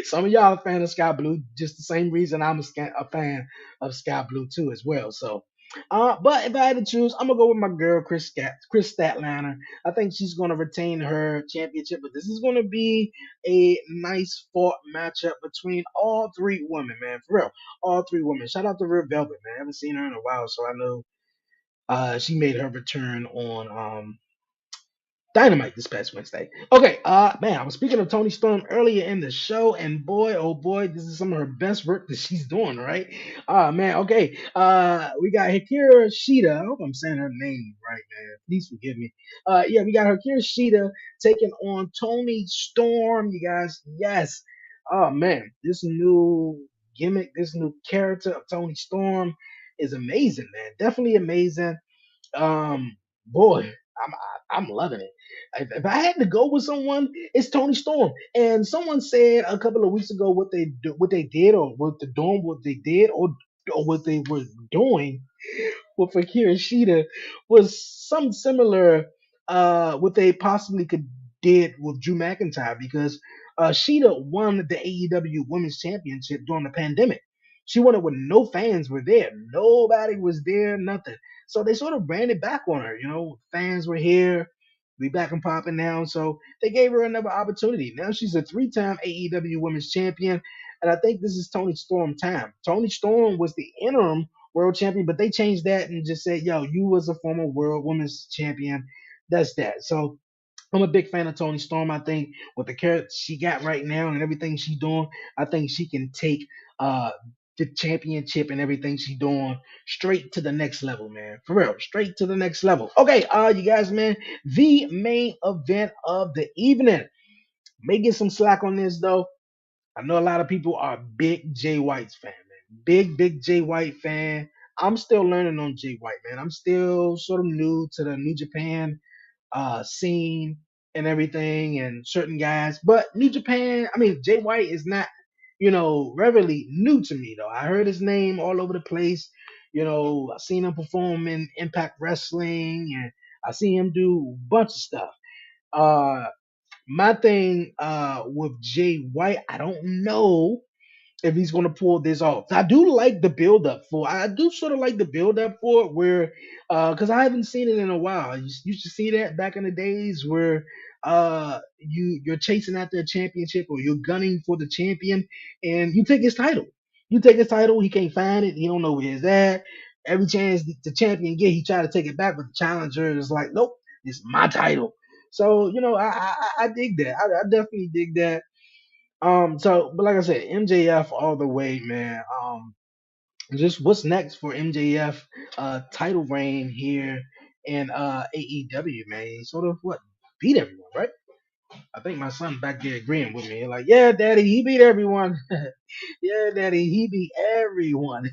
Some of y'all are a fan of Sky Blue, just the same reason I'm a fan of Sky Blue too, as well. So, but if I had to choose, I'm gonna go with my girl Chris Statlander. I think she's gonna retain her championship, but this is gonna be a nice fought matchup between all three women, man. For real, all three women. Shout out to Red Velvet, man. I haven't seen her in a while, so I know she made her return on Dynamite this past Wednesday. Okay, man, I was speaking of Tony Storm earlier in the show, and boy, oh boy, this is some of her best work that she's doing, right? Man, okay. We got Hikaru Shida. I hope I'm saying her name right, man. Please forgive me. Yeah, we got Hikaru Shida taking on Tony Storm, you guys. Yes. Oh man, this new gimmick, this new character of Tony Storm is amazing, man. Definitely amazing. Boy, I'm loving it. If I had to go with someone, it's Tony Storm. And someone said a couple of weeks ago what they did, or what the doing, what they did, or what they were doing with Akira Shida was some similar what they possibly could did with Drew McIntyre, because Shida won the AEW Women's Championship during the pandemic. She won it when no fans were there. Nobody was there, nothing. So they sort of ran it back on her. Fans were here. We back and popping now. So they gave her another opportunity. Now she's a three-time AEW Women's Champion. And I think this is Tony Storm time. Tony Storm was the interim world champion, but they changed that and just said, yo, you was a former world women's champion. That's that. So I'm a big fan of Tony Storm. I think with the character she got right now and everything she's doing, I think she can take uh the championship and everything she's doing straight to the next level, man. For real, straight to the next level. Okay, you guys, man, the main event of the evening. May get some slack on this though. I know a lot of people are big Jay White's fan, man. Big Jay White fan. I'm still learning on Jay White, man. I'm still sort of new to the New Japan scene and everything, and certain guys. But New Japan, I mean, Jay White is not, really new to me though. I heard his name all over the place. I've seen him perform in Impact Wrestling, and I see him do a bunch of stuff. Uh, my thing with Jay White, I don't know if he's going to pull this off. I do like the build up for. I do sort of like the build up for it, where because I haven't seen it in a while. I used to see that back in the days where you're chasing after a championship or you're gunning for the champion and you take his title. You take his title, he can't find it. He don't know where it's at. Every chance the champion get, he try to take it back, but the challenger is like, nope, it's my title. So I dig that. I definitely dig that. But like I said, MJF all the way, man. Just what's next for MJF? Title reign here in AEW, man. He sort of what beat everyone, right? I think my son back there agreeing with me. Like, yeah, daddy, he beat everyone. Yeah, daddy, he beat everyone.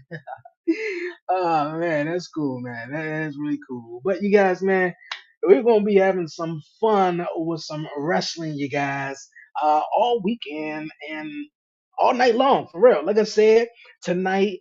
Oh man, that's cool, man. That is really cool. But you guys, man, we're gonna be having some fun with some wrestling, you guys, all weekend and all night long, for real. Like I said, tonight,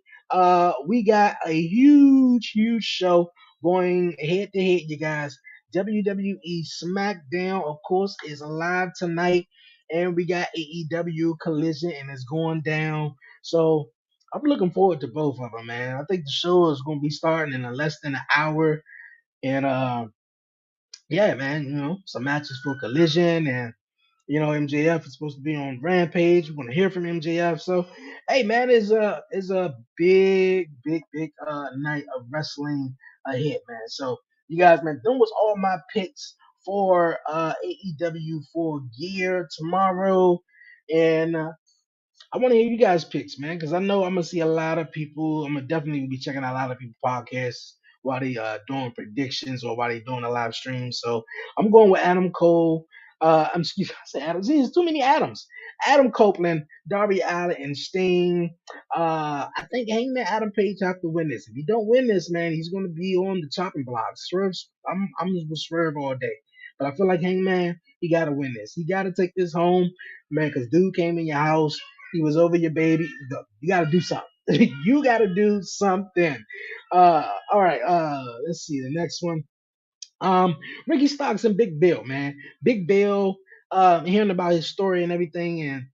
we got a huge show going head to head, you guys. WWE SmackDown, of course, is live tonight, and we got AEW Collision, and it's going down. So I'm looking forward to both of them, man. I think the show is going to be starting in less than an hour, and yeah, man, some matches for Collision, and MJF is supposed to be on Rampage. We want to hear from MJF. So, hey, man, it's a big night of wrestling ahead, man. So, you guys, man, them was all my picks for AEW for Gear tomorrow, and I want to hear you guys' picks, man, because I know I'm gonna see a lot of people. I'm gonna definitely be checking out a lot of people podcasts while they doing predictions or while they doing a live stream. So I'm going with Adam Cole. I'm excuse me, I said Adam. See, there's too many Adams. Adam Copeland, Darby Allin, and Sting. I think Hangman Adam Page have to win this. If he don't win this, man, he's gonna be on the chopping block. Swerve, I'm just with Swerve all day. But I feel like Hangman, he gotta win this. He gotta take this home, man, because dude came in your house. He was over your baby. You got to do something. You got to do something. All right. Let's see the next one. Ricky Stocks and Big Bill, man. Big Bill, hearing about his story and everything, and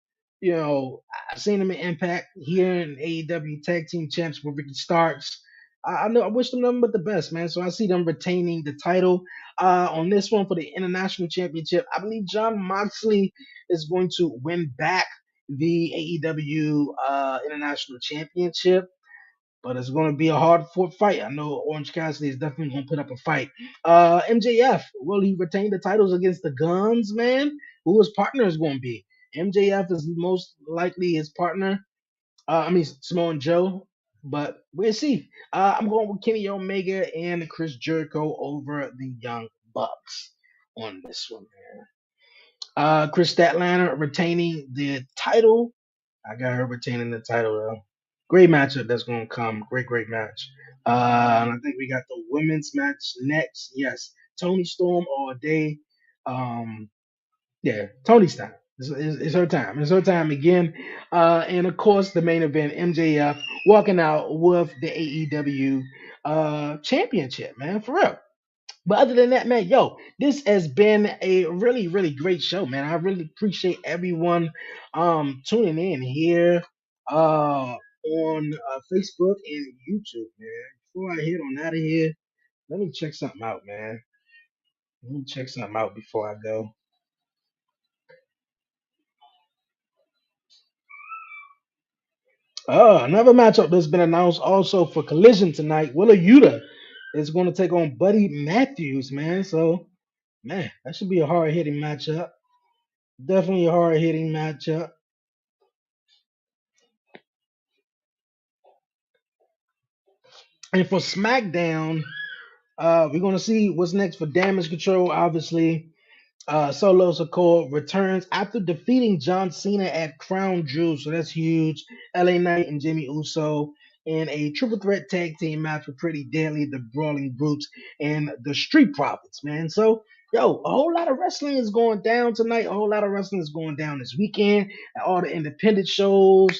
I've seen him in Impact here in AEW Tag Team Champs with Ricky Starks. I know I wish them nothing but the best, man. So I see them retaining the title on this one for the International Championship. I believe John Moxley is going to win back the AEW International Championship, but it's going to be a hard fought fight. I know Orange Cassidy is definitely going to put up a fight. MJF, will he retain the titles against the Guns, man? Who his partner is going to be? MJF is most likely his partner. I mean, Samoa Joe, but we'll see. I'm going with Kenny Omega and Chris Jericho over the Young Bucks on this one, man. Chris Statlander retaining the title. I got her retaining the title though. Great matchup that's gonna come. Great match. And I think we got the women's match next. Yes, Tony Storm all day. Um, yeah, Tony's time. It's her time. It's her time again. And of course, the main event, MJF walking out with the AEW championship, man, for real. But other than that, man, yo, this has been a really great show, man. I really appreciate everyone tuning in here on Facebook and YouTube, man. Before I head on out of here, let me check something out, man. Let me check something out before I go. Another matchup that's been announced also for Collision tonight. Willa Yuta is going to take on Buddy Matthews, man. So, man, that should be a hard hitting matchup. Definitely a hard hitting matchup. And for SmackDown, we're gonna see what's next for Damage Control. Obviously, Solo Sikoa returns after defeating John Cena at Crown Jewel, so that's huge. LA Knight and Jimmy Uso in a triple threat tag team match with Pretty Deadly, the Brawling Brutes, and the Street Profits, man. So, yo, a whole lot of wrestling is going down tonight. A whole lot of wrestling is going down this weekend at all the independent shows.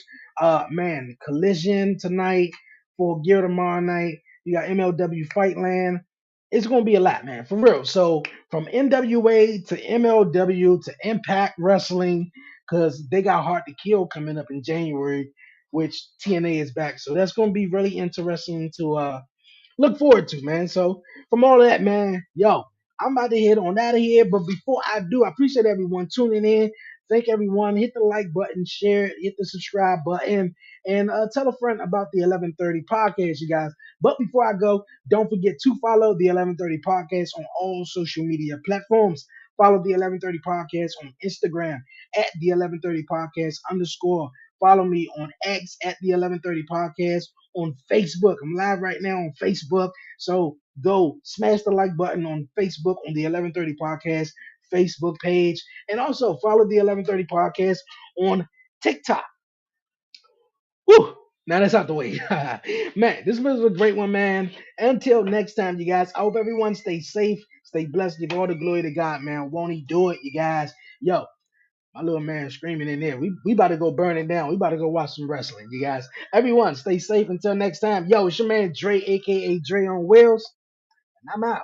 Man, Collision tonight for Gear tomorrow night. You got MLW Fightland. It's gonna be a lot, man, for real. So from NWA to MLW to Impact Wrestling, because they got Hard to Kill coming up in January. which TNA is back. So that's going to be really interesting to look forward to, man. So from all of that, man, yo, I'm about to head on out of here. But before I do, I appreciate everyone tuning in. Thank everyone. Hit the like button, share it, hit the subscribe button, and tell a friend about the 11:30 podcast, you guys. But before I go, don't forget to follow the 11:30 podcast on all social media platforms. Follow the 11:30 podcast on Instagram at the 11:30 podcast underscore. Follow me on X at the 11:30 podcast on Facebook. I'm live right now on Facebook. So go smash the like button on Facebook on the 11:30 podcast Facebook page. And also follow the 11:30 podcast on TikTok. Woo! Now that's out the way. Man, this was a great one, man. Until next time, you guys. I hope everyone stays safe, stay blessed, give all the glory to God, man. Won't he do it, you guys? Yo, my little man screaming in there. We about to go burn it down. We about to go watch some wrestling, you guys. Everyone, stay safe until next time. Yo, it's your man Dre, aka Dre on Wheels, and I'm out.